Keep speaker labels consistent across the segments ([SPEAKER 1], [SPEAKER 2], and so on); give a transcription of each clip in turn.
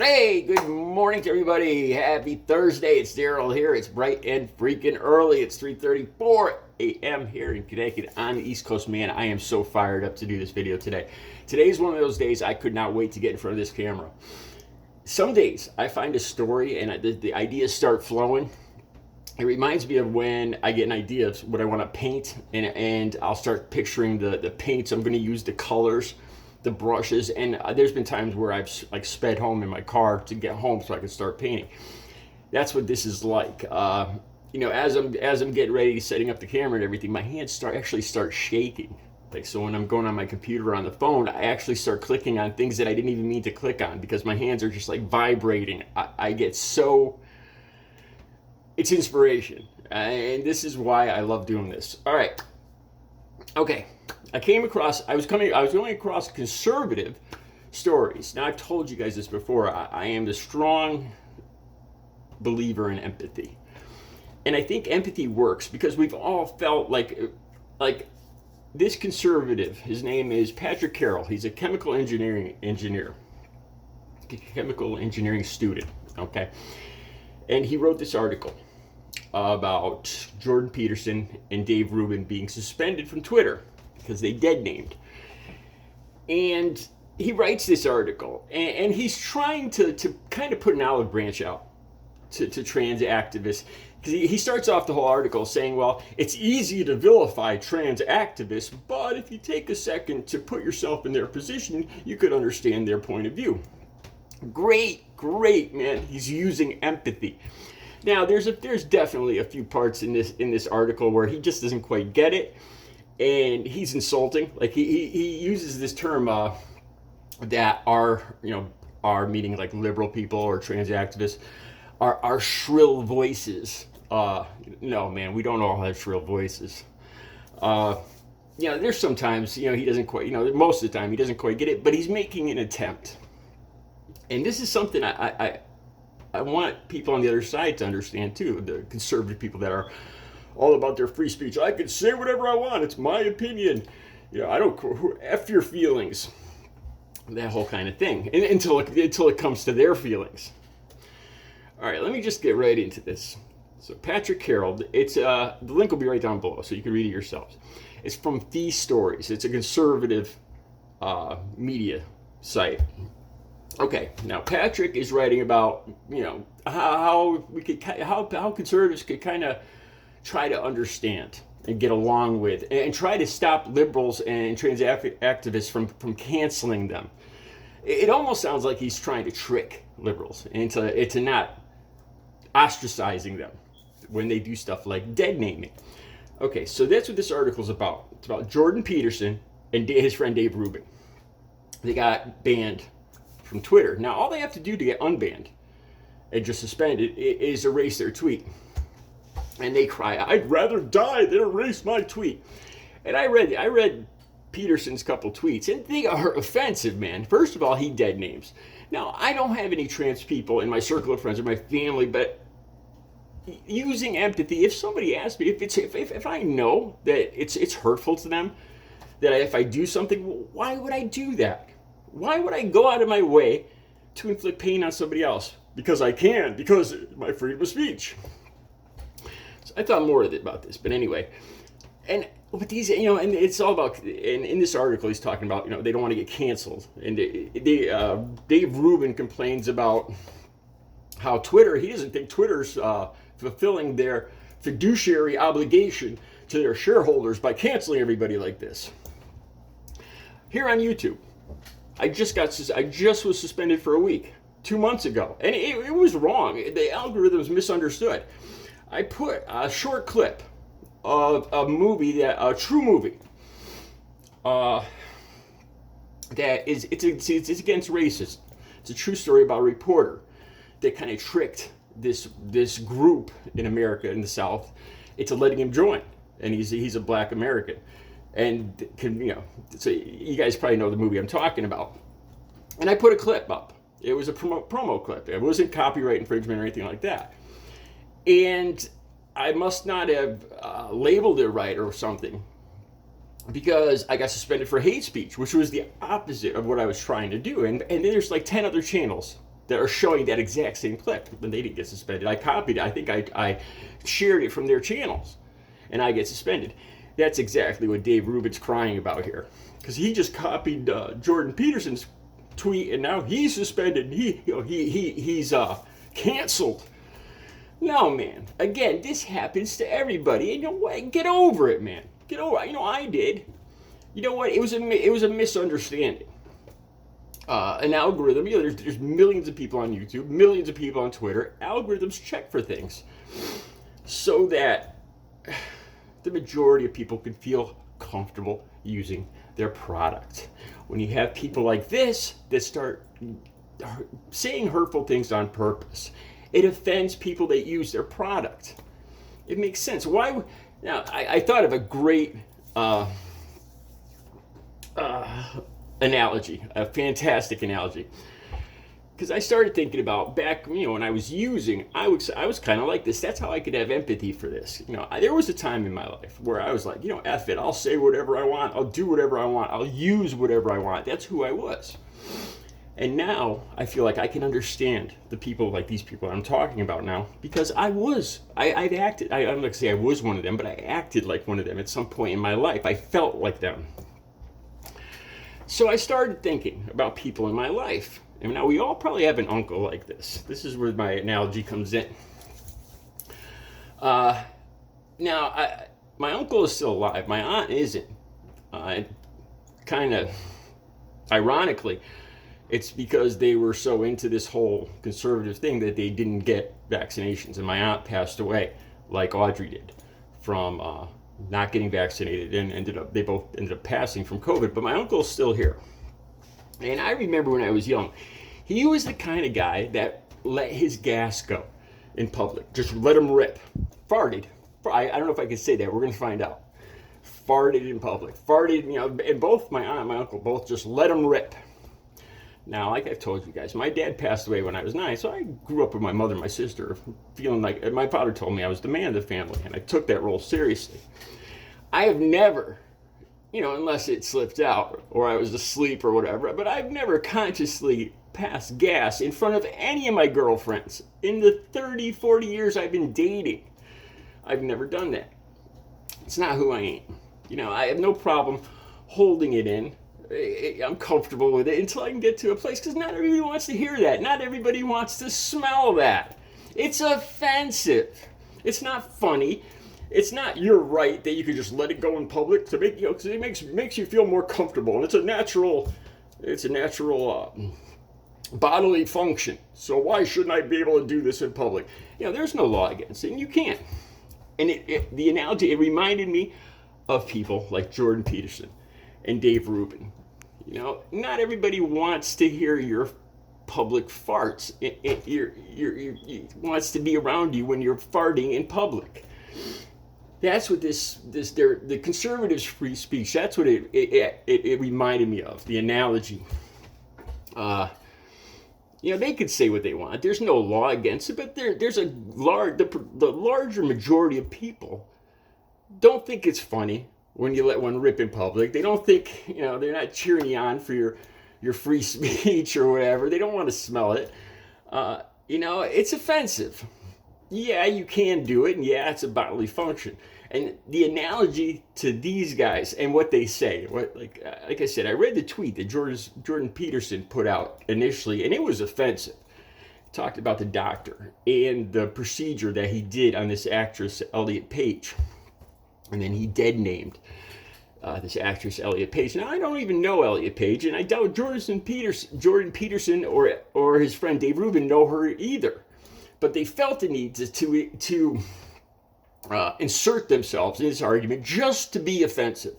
[SPEAKER 1] Hey, good morning to everybody. Happy Thursday. It's Daryl here. It's bright and freaking early. It's 3:34 a.m. here in Connecticut on the East Coast. Man, I am so fired up to do this video today. Today's one of those days I could not wait to get in front of this camera. Some days I find a story and the ideas start flowing. It reminds me of when I get an idea of what I want to paint, and I'll start picturing the paints I'm going to use, the colors, the brushes, and there's been times where I've like sped home in my car to get home so I could start painting. That's what this is like. As I'm getting ready, setting up the camera and everything, my hands start shaking. Like, so when I'm going on my computer or on the phone, I actually start clicking on things that I didn't even mean to click on because my hands are just like vibrating. I get so, it's inspiration, and this is why I love doing this. All right, okay. I was going across conservative stories. Now, I've told you guys this before. I am the strong believer in empathy. And I think empathy works because we've all felt like this conservative, his name is Patrick Carroll. He's a chemical engineering student, okay? And he wrote this article about Jordan Peterson and Dave Rubin being suspended from Twitter because they dead-named. And he writes this article, and he's trying to kind of put an olive branch out to trans activists. Because he starts off the whole article saying, well, it's easy to vilify trans activists, but if you take a second to put yourself in their position, you could understand their point of view. Great, man. He's using empathy. Now, there's definitely a few parts in this article where he just doesn't quite get it. And he's insulting. Like he uses this term that our meaning like liberal people or trans activists are shrill voices. No, man, we don't all have shrill voices. There's sometimes he doesn't quite most of the time he doesn't quite get it, but he's making an attempt. And this is something I want people on the other side to understand too. The conservative people that are all about their free speech. I can say whatever I want. It's my opinion. I don't F your feelings. That whole kind of thing. Until it comes to their feelings. All right, let me just get right into this. So Patrick Carroll, it's the link will be right down below, so you can read it yourselves. It's from Fee Stories. It's a conservative media site. Okay, now Patrick is writing about how conservatives could kind of try to understand and get along with and try to stop liberals and trans activists from canceling them. It almost sounds like he's trying to trick liberals into not ostracizing them when they do stuff like dead naming. Okay, so that's what this article is about. It's about Jordan Peterson and his friend Dave Rubin. They got banned from Twitter. Now, all they have to do to get unbanned and just suspended is erase their tweet. And they cry, I'd rather die than erase my tweet. And I read Peterson's couple tweets, and they are offensive, man. First of all, he dead names. Now, I don't have any trans people in my circle of friends or my family, but using empathy, if somebody asks me, if I know that it's hurtful to them, that if I do something, why would I do that? Why would I go out of my way to inflict pain on somebody else? Because I can, because my freedom of speech. So I thought more about this, but anyway. And with these, and it's all about, and in this article he's talking about, they don't want to get canceled. And Dave Rubin complains about how Twitter, he doesn't think Twitter's fulfilling their fiduciary obligation to their shareholders by canceling everybody like this. Here on YouTube, I just was suspended for a week 2 months ago, and it was wrong. The algorithms misunderstood. I put a short clip of a true movie that it's against racism. It's a true story about a reporter that kind of tricked this group in America in the South into letting him join, and he's a black American. And so you guys probably know the movie I'm talking about. And I put a clip up. It was a promo clip. It wasn't copyright infringement or anything like that. And I must not have labeled it right or something, because I got suspended for hate speech, which was the opposite of what I was trying to do. And there's like 10 other channels that are showing that exact same clip, but they didn't get suspended. I copied it. I think I shared it from their channels, and I get suspended. That's exactly what Dave Rubin's crying about here, because he just copied Jordan Peterson's tweet, and now he's suspended. He's canceled. No, man. Again, this happens to everybody. And you know what? Get over it, man. Get over it. You know, I did. You know what? It was a misunderstanding. An algorithm. You know, there's millions of people on YouTube, millions of people on Twitter. Algorithms check for things so that the majority of people could feel comfortable using their product. When you have people like this that start saying hurtful things on purpose, it offends people that use their product. It makes sense. Why? Now, I thought of a great analogy, a fantastic analogy. Because I started thinking about back, you know, when I was using, I was kind of like this. That's how I could have empathy for this. You know, there was a time in my life where I was like, you know, F it. I'll say whatever I want. I'll do whatever I want. I'll use whatever I want. That's who I was. And now I feel like I can understand the people like these people I'm talking about now, because I've acted, I'm not going to say I was one of them, but I acted like one of them at some point in my life. I felt like them. So I started thinking about people in my life. And now we all probably have an uncle like this. This is where my analogy comes in. My uncle is still alive. My aunt isn't. Kind of ironically, it's because they were so into this whole conservative thing that they didn't get vaccinations. And my aunt passed away, like Audrey did, from not getting vaccinated, and they both ended up passing from COVID. But my uncle's still here. And I remember when I was young, he was the kind of guy that let his gas go in public. Just let him rip. Farted. I don't know if I can say that. We're going to find out. Farted in public. Farted, you know, and both my aunt and my uncle both just let him rip. Now, like I've told you guys, my dad passed away when I was 9, so I grew up with my mother and my sister, feeling like my father told me I was the man of the family, and I took that role seriously. I have never, you know, unless it slipped out or I was asleep or whatever, but I've never consciously passed gas in front of any of my girlfriends. In the 30, 40 years I've been dating, I've never done that. It's not who I am. You know, I have no problem holding it in. I'm comfortable with it until I can get to a place, because not everybody wants to hear that. Not everybody wants to smell that. It's offensive. It's not funny. It's not your right that you could just let it go in public to make, you know, because it makes you feel more comfortable, and it's a natural bodily function. So why shouldn't I be able to do this in public? You know, there's no law against it, and you can't. And the analogy, it reminded me of people like Jordan Peterson and Dave Rubin. You know, not everybody wants to hear your public farts. It wants to be around you when you're farting in public. That's what the conservatives' free speech, that's what it reminded me of, the analogy. You know, they could say what they want. There's no law against it, but there's the larger majority of people don't think it's funny when you let one rip in public. They don't think, you know, they're not cheering you on for your free speech or whatever. They don't want to smell it. You know, it's offensive. Yeah, you can do it, and yeah, it's a bodily function. And the analogy to these guys and what they say, like I said, I read the tweet that Jordan Peterson put out initially, and it was offensive. He talked about the doctor and the procedure that he did on this actress, Elliot Page. And then he dead-named this actress, Elliot Page. Now, I don't even know Elliot Page, and I doubt Jordan Peterson or his friend Dave Rubin know her either. But they felt the need to insert themselves in this argument just to be offensive,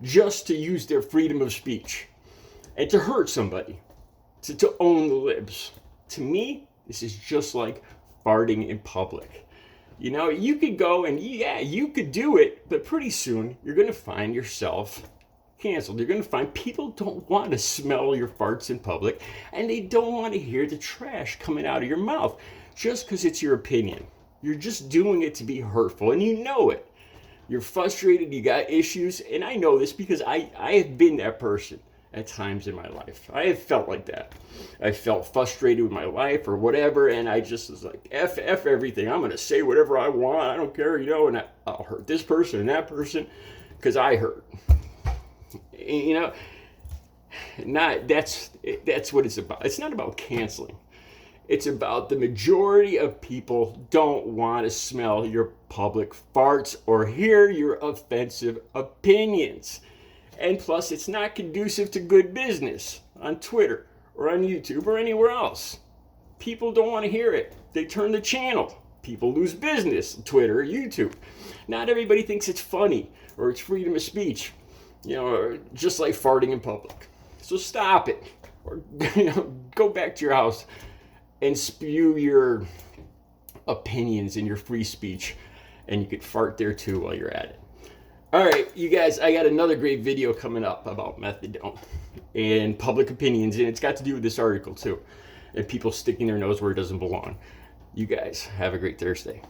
[SPEAKER 1] just to use their freedom of speech, and to hurt somebody, to own the libs. To me, this is just like farting in public. You know, you could go and, yeah, you could do it, but pretty soon you're going to find yourself canceled. You're going to find people don't want to smell your farts in public, and they don't want to hear the trash coming out of your mouth just because it's your opinion. You're just doing it to be hurtful, and you know it. You're frustrated, you got issues, and I know this because I have been that person. at times in my life. I have felt like that. I felt frustrated with my life or whatever, and I just was like, F everything. I'm going to say whatever I want. I don't care, and I'll hurt this person and that person because I hurt. That's what it's about. It's not about canceling. It's about the majority of people don't want to smell your public farts or hear your offensive opinions. And plus, it's not conducive to good business on Twitter or on YouTube or anywhere else. People don't want to hear it. They turn the channel. People lose business on Twitter or YouTube. Not everybody thinks it's funny or it's freedom of speech, or just like farting in public. So stop it. Or go back to your house and spew your opinions and your free speech. And you could fart there too while you're at it. All right, you guys, I got another great video coming up about methadone and public opinions, and it's got to do with this article too, and people sticking their nose where it doesn't belong. You guys have a great Thursday.